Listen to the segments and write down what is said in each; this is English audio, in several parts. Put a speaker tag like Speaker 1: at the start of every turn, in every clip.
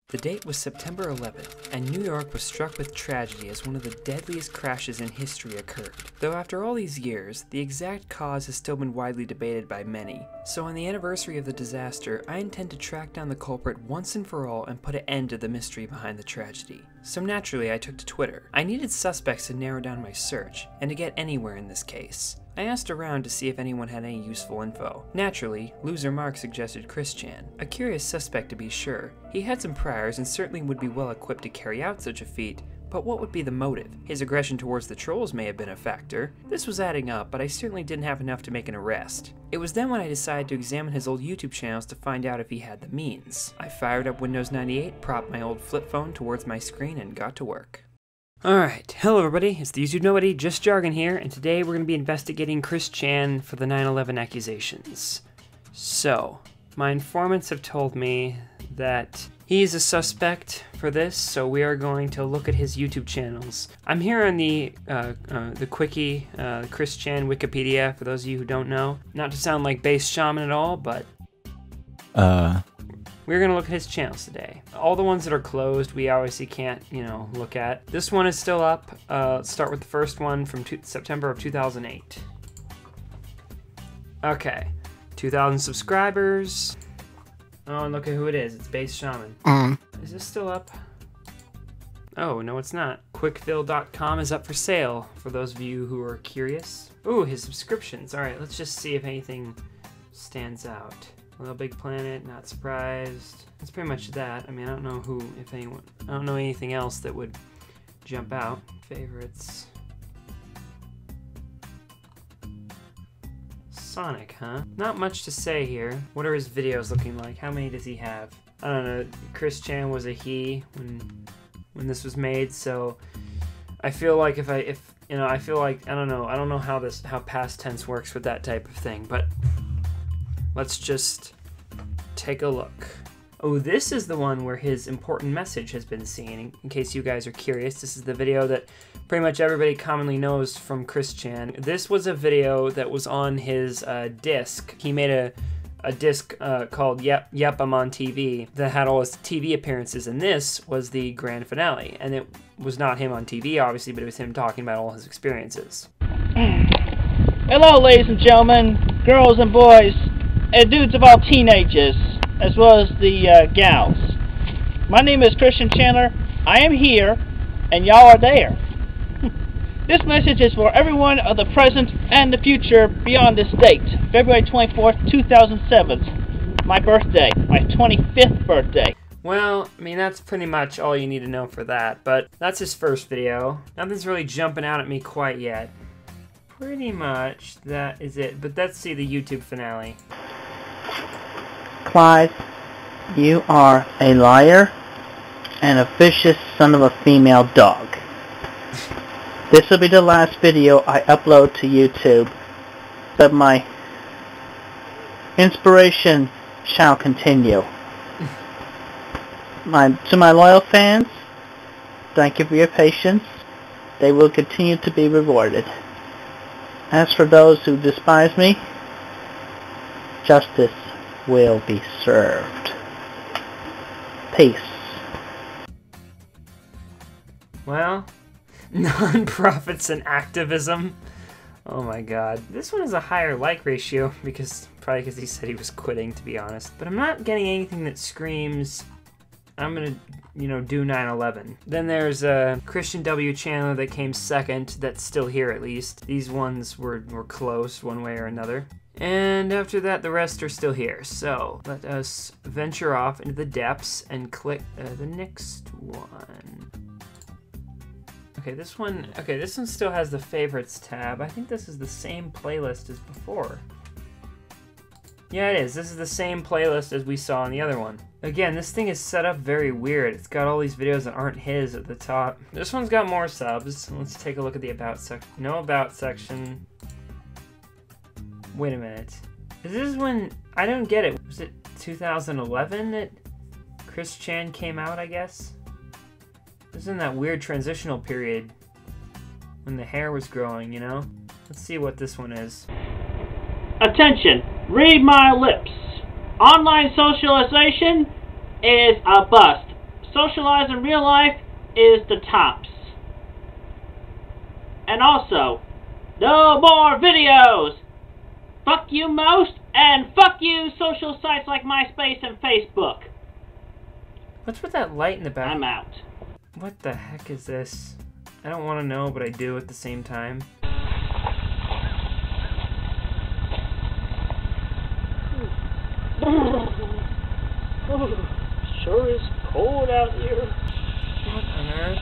Speaker 1: The date was September 11th, and New York was struck with tragedy as one of the deadliest crashes in history occurred. Though after all these years, the exact cause has still been widely debated by many. So on the anniversary of the disaster, I intend to track down the culprit once and for all and put an end to the mystery behind the tragedy. So naturally, I took to Twitter. I needed suspects to narrow down my search, and to get anywhere in this case. I asked around to see if anyone had any useful info. Naturally, Loser Mark suggested Chris Chan, a curious suspect to be sure. He had some priors and certainly would be well equipped to carry out such a feat, but what would be the motive? His aggression towards the trolls may have been a factor. This was adding up, but I certainly didn't have enough to make an arrest. It was then when I decided to examine his old YouTube channels to find out if he had the means. I fired up Windows 98, propped my old flip phone towards my screen, and got to work. Alright, hello everybody, it's the YouTube Nobody, JustJargon here, and today we're going to be investigating Chris Chan for the 9/11 accusations. So, my informants have told me that he's a suspect for this, so we are going to look at his YouTube channels. I'm here on the Quickie, Chris Chan Wikipedia, for those of you who don't know. Not to sound like Base Shaman at all, but we're going to look at his channels today. All the ones that are closed, we obviously can't, look at. This one is still up. Let's start with the first one from September of 2008. Okay, 2,000 subscribers. Oh, and look at who it is. It's Base Shaman. Is this still up? Oh, no, it's not. Quickfill.com is up for sale, for those of you who are curious. Ooh, his subscriptions. All right, let's just see if anything stands out. Little Big Planet, Not Surprised. That's pretty much that. I mean, I don't know who, if anyone, I don't know anything else that would jump out. Favorites. Sonic, huh? Not much to say here. What are his videos looking like? How many does he have? I don't know. Chris Chan was a he when this was made, so I feel like I don't know how past tense works with that type of thing, but let's just take a look. Oh, this is the one where his important message has been seen. In case you guys are curious, this is the video that pretty much everybody commonly knows from Chris Chan. This was a video that was on his disc. He made a disc called Yep, I'm on TV that had all his TV appearances, and this was the grand finale. And it was not him on TV, obviously, but it was him talking about all his experiences.
Speaker 2: Hello, ladies and gentlemen, girls and boys, and dudes of all teenagers, as well as the gals. My name is Christian Chandler. I am here, and y'all are there. This message is for everyone of the present and the future beyond this date, February 24th, 2007, my birthday, my 25th birthday.
Speaker 1: Well, I mean, that's pretty much all you need to know for that, but that's his first video. Nothing's really jumping out at me quite yet. Pretty much that is it, but let's see the YouTube finale.
Speaker 3: Clyde, you are a liar and a vicious son of a female dog. This will be the last video I upload to YouTube, but my inspiration shall continue. To my loyal fans, thank you for your patience. They will continue to be rewarded. As for those who despise me, justice will be served. Peace.
Speaker 1: Well, non-profits and activism. Oh my god. This one has a higher like ratio probably because he said he was quitting, to be honest. But I'm not getting anything that screams I'm gonna, do 9/11. Then there's a Christian W channel that came second, that's still here at least. These ones were close one way or another. And after that, the rest are still here. So let us venture off into the depths and click the next one. Okay, this one still has the favorites tab. I think this is the same playlist as before. Yeah, it is. This is the same playlist as we saw on the other one. Again, this thing is set up very weird. It's got all these videos that aren't his at the top. This one's got more subs. Let's take a look at the about section. No about section. Wait a minute. Is this when... I don't get it. Was it 2011 that Chris Chan came out, I guess? This is in that weird transitional period when the hair was growing, Let's see what this one is.
Speaker 2: Attention, read my lips. Online socialization is a bust. socialize in real life is the tops. And also, no more videos! Fuck you most, and fuck you social sites like MySpace and Facebook.
Speaker 1: What's with that light in the back?
Speaker 2: I'm out.
Speaker 1: What the heck is this? I don't want to know, but I do at the same time.
Speaker 2: Sure is cold out here.
Speaker 1: What on earth?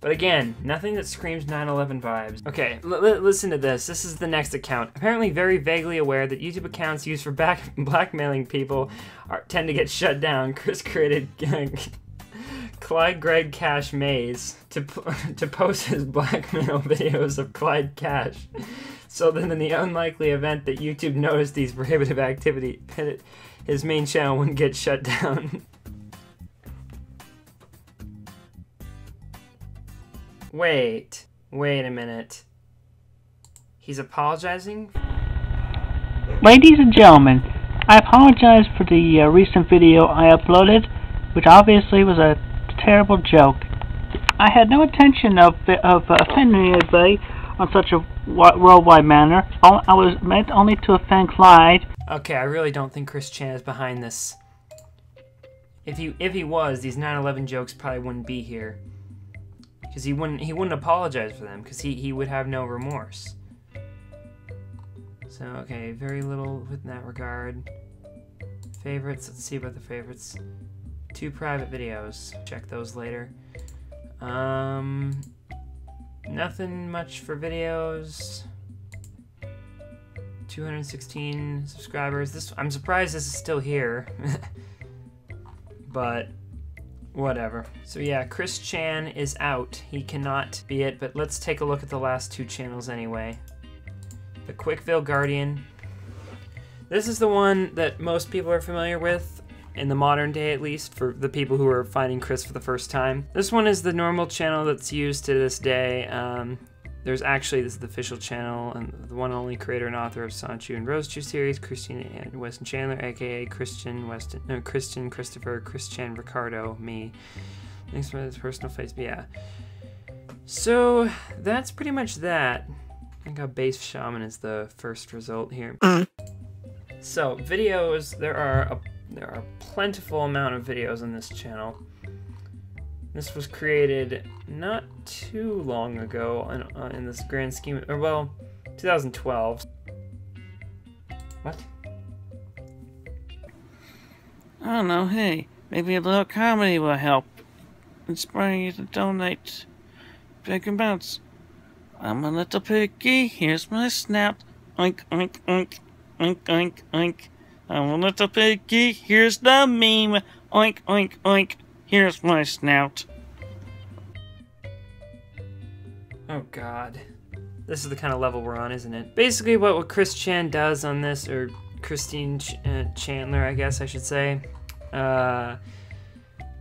Speaker 1: But again, nothing that screams 9/11 vibes. Okay, listen to this. This is the next account. Apparently very vaguely aware that YouTube accounts used for blackmailing people tend to get shut down. Chris created Clyde Greg Cash Mays to post his blackmail videos of Clyde Cash. So then in the unlikely event that YouTube noticed these prohibitive activity, his main channel wouldn't get shut down. Wait a minute. He's apologizing?
Speaker 2: Ladies and gentlemen, I apologize for the recent video I uploaded, which obviously was a terrible joke. I had no intention of offending anybody on such a worldwide manner. I was meant only to offend Clyde.
Speaker 1: Okay, I really don't think Chris Chan is behind this. If he was, these 9/11 jokes probably wouldn't be here. Because he wouldn't apologize for them, because he would have no remorse. So, okay, very little in that regard. Favorites, let's see about the favorites. 2 private videos, check those later. Nothing much for videos. 216 subscribers. I'm surprised this is still here. But whatever. So yeah, Chris Chan is out. He cannot be it, but let's take a look at the last 2 channels anyway. The Quickville Guardian. This is the one that most people are familiar with, in the modern day at least, for the people who are finding Chris for the first time. This one is the normal channel that's used to this day. This is the official channel, and the one and only creator and author of Sonic and Rose Chew series, Christine and Weston Chandler, aka Christian Christopher, Christian Ricardo, me. Thanks for this personal face, but yeah. So that's pretty much that. I think Base Shaman is the first result here. So videos, there are a plentiful amount of videos on this channel. This was created not too long ago in this grand scheme, or well, 2012. What?
Speaker 4: I don't know, hey, maybe a little comedy will help. Inspire you to donate big amounts. I'm a little piggy, here's my snout. Oink, oink, oink, oink, oink, oink. I'm a little piggy, here's the meme. Oink, oink, oink, here's my snout.
Speaker 1: Oh god. This is the kind of level we're on, isn't it? Basically what Chris Chan does on this, or Christine Chandler, I guess I should say,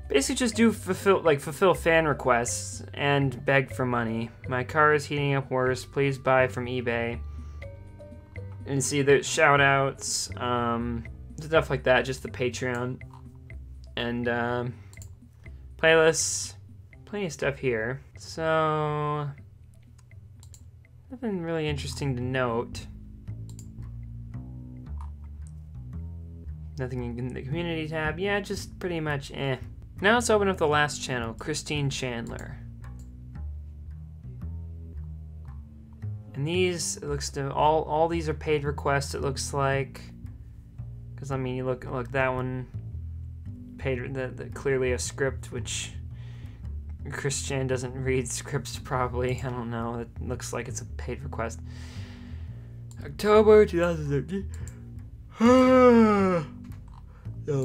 Speaker 1: basically just fulfill fan requests and beg for money. My car is heating up worse, please buy from eBay. And see the shout outs, stuff like that, just the Patreon. And playlists, plenty of stuff here. So nothing really interesting to note. Nothing in the community tab. Yeah, just pretty much eh. Now let's open up the last channel, Christine Chandler. And these, it looks to all these are paid requests, it looks like. Because I mean, you look that one paid, the clearly a script, which Chris Chan doesn't read scripts properly. I don't know. It looks like it's a paid request. October 2013. No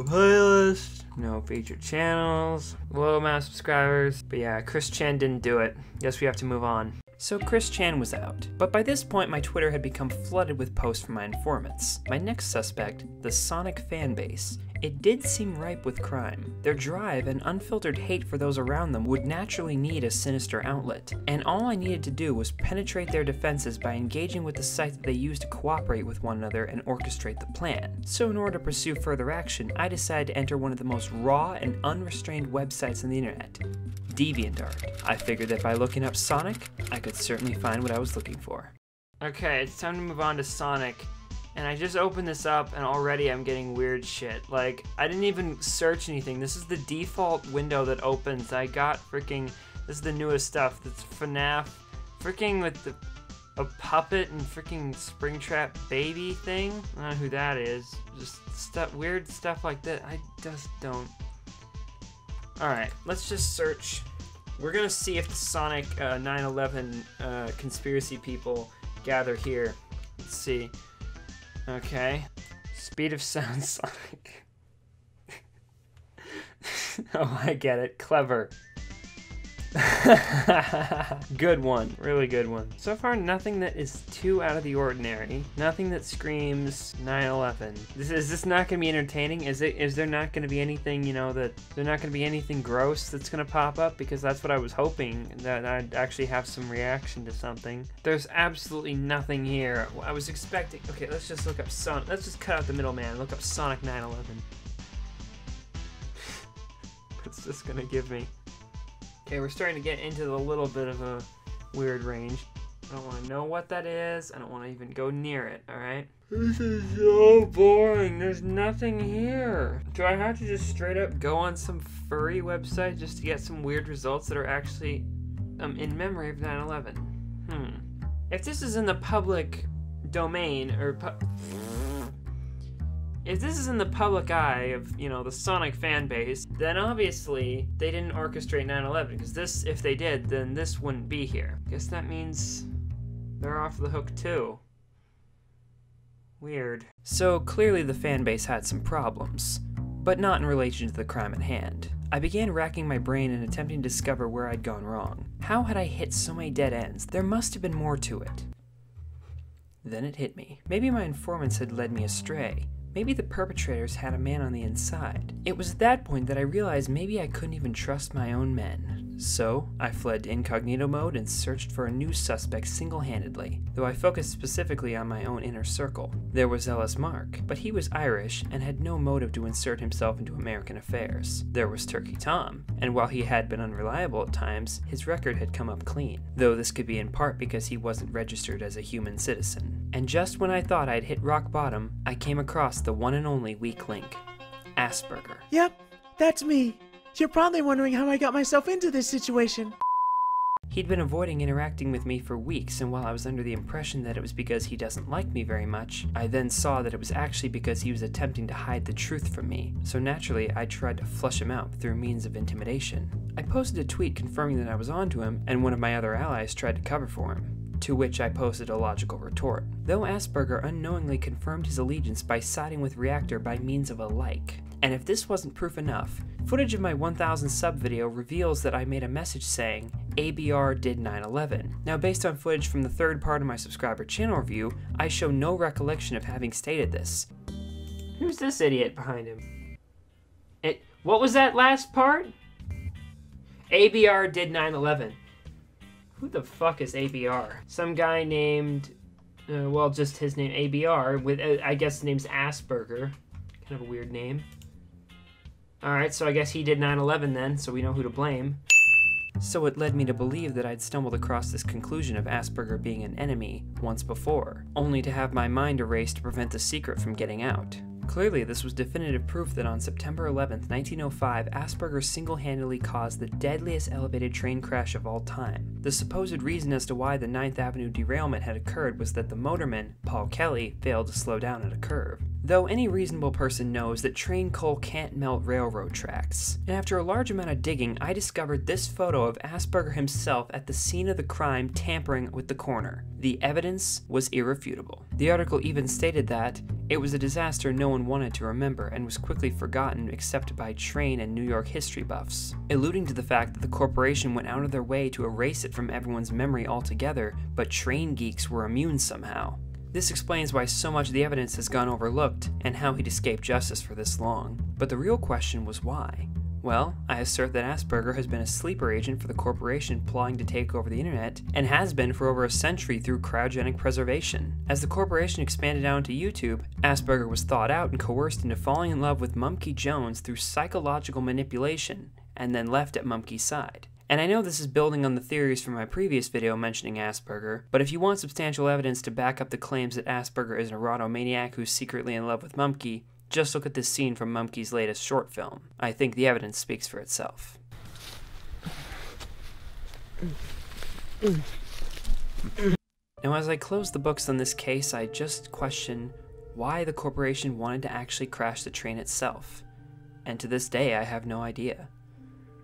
Speaker 1: playlist. No featured channels. Low amount of subscribers. But yeah, Chris Chan didn't do it. Guess we have to move on. So Chris Chan was out, but by this point my Twitter had become flooded with posts from my informants. My next suspect, the Sonic Fanbase, it did seem ripe with crime. Their drive and unfiltered hate for those around them would naturally need a sinister outlet, and all I needed to do was penetrate their defenses by engaging with the site that they used to cooperate with one another and orchestrate the plan. So in order to pursue further action, I decided to enter one of the most raw and unrestrained websites on the internet, DeviantArt. I figured that by looking up Sonic, I could certainly find what I was looking for. Okay, it's time to move on to Sonic. And I just opened this up and already I'm getting weird shit. Like, I didn't even search anything. This is the default window that opens. I got freaking, this is the newest stuff. That's FNAF, freaking with a puppet and freaking Springtrap baby thing. I don't know who that is. Just stuff, weird stuff like that. I just don't. Alright, let's just search. We're gonna see if the Sonic 9/11 conspiracy people gather here. Let's see. Okay. Speed of sound Sonic. Oh, I get it. Clever. Good one. Really good one. So far, nothing that is too out of the ordinary. Nothing that screams 9/11. Is this not going to be entertaining? Is there not going to be anything, you know, that there's not going to be anything gross that's going to pop up? Because that's what I was hoping, that I'd actually have some reaction to something. There's absolutely nothing here. I was expecting. Okay, let's just look up Sonic. Let's just cut out the middleman. Look up Sonic 9/11. It's just going to give me. Okay, we're starting to get into a little bit of a weird range. I don't want to know what that is. I don't want to even go near it, alright? This is so boring. There's nothing here. Do I have to just straight up go on some furry website just to get some weird results that are actually in memory of 9/11? If this is in the public domain, or if this is in the public eye of, you know, the Sonic Fanbase, then obviously they didn't orchestrate 9/11, because this, if they did, then this wouldn't be here. Guess that means they're off the hook too. Weird. So clearly the fanbase had some problems, but not in relation to the crime at hand. I began racking my brain and attempting to discover where I'd gone wrong. How had I hit so many dead ends? There must have been more to it. Then it hit me. Maybe my informants had led me astray. Maybe the perpetrators had a man on the inside. It was at that point that I realized maybe I couldn't even trust my own men. So, I fled to incognito mode and searched for a new suspect single-handedly, though I focused specifically on my own inner circle. There was Ellis Mark, but he was Irish and had no motive to insert himself into American affairs. There was Turkey Tom, and while he had been unreliable at times, his record had come up clean, though this could be in part because he wasn't registered as a human citizen. And just when I thought I'd hit rock bottom, I came across the one and only weak link, Asperger.
Speaker 5: Yep, that's me. You're probably wondering how I got myself into this situation.
Speaker 1: He'd been avoiding interacting with me for weeks, and while I was under the impression that it was because he doesn't like me very much, I then saw that it was actually because he was attempting to hide the truth from me. So naturally, I tried to flush him out through means of intimidation. I posted a tweet confirming that I was onto him, and one of my other allies tried to cover for him. To which I posted a logical retort. Though Asperger unknowingly confirmed his allegiance by siding with Reactor by means of a like. And if this wasn't proof enough, footage of my 1000 sub video reveals that I made a message saying, ABR did 9/11. Now based on footage from the third part of my subscriber channel review, I show no recollection of having stated this. Who's this idiot behind him? What was that last part? ABR did 9/11. Who the fuck is ABR? Some guy named, well, just his name, ABR, with, I guess the name's Asperger. Kind of a weird name. Alright, so I guess he did 9/11 then, so we know who to blame. So it led me to believe that I'd stumbled across this conclusion of Asperger being an enemy once before, only to have my mind erased to prevent the secret from getting out. Clearly, this was definitive proof that on September 11th, 1905, Asperger single-handedly caused the deadliest elevated train crash of all time. The supposed reason as to why the 9th Avenue derailment had occurred was that the motorman, Paul Kelly, failed to slow down at a curve. Though any reasonable person knows that train coal can't melt railroad tracks. And after a large amount of digging, I discovered this photo of Asperger himself at the scene of the crime tampering with the corner. The evidence was irrefutable. The article even stated that it was a disaster no one wanted to remember and was quickly forgotten except by train and New York history buffs, alluding to the fact that the corporation went out of their way to erase it from everyone's memory altogether, but train geeks were immune somehow. This explains why so much of the evidence has gone overlooked and how he'd escaped justice for this long. But the real question was why? Well, I assert that Asperger has been a sleeper agent for the corporation plotting to take over the internet, and has been for over a century through cryogenic preservation. As the corporation expanded out into YouTube, Asperger was thought out and coerced into falling in love with Mumkey Jones through psychological manipulation, and then left at Mumkey's side. And I know this is building on the theories from my previous video mentioning Asperger, but if you want substantial evidence to back up the claims that Asperger is an erotomaniac who's secretly in love with Mumkey, just look at this scene from Mumkey's latest short film. I think the evidence speaks for itself. Now, as I close the books on this case, I just question why the corporation wanted to actually crash the train itself. And to this day, I have no idea.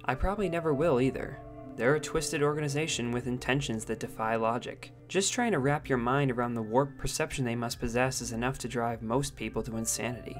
Speaker 1: I probably never will either. They're a twisted organization with intentions that defy logic. Just trying to wrap your mind around the warped perception they must possess is enough to drive most people to insanity.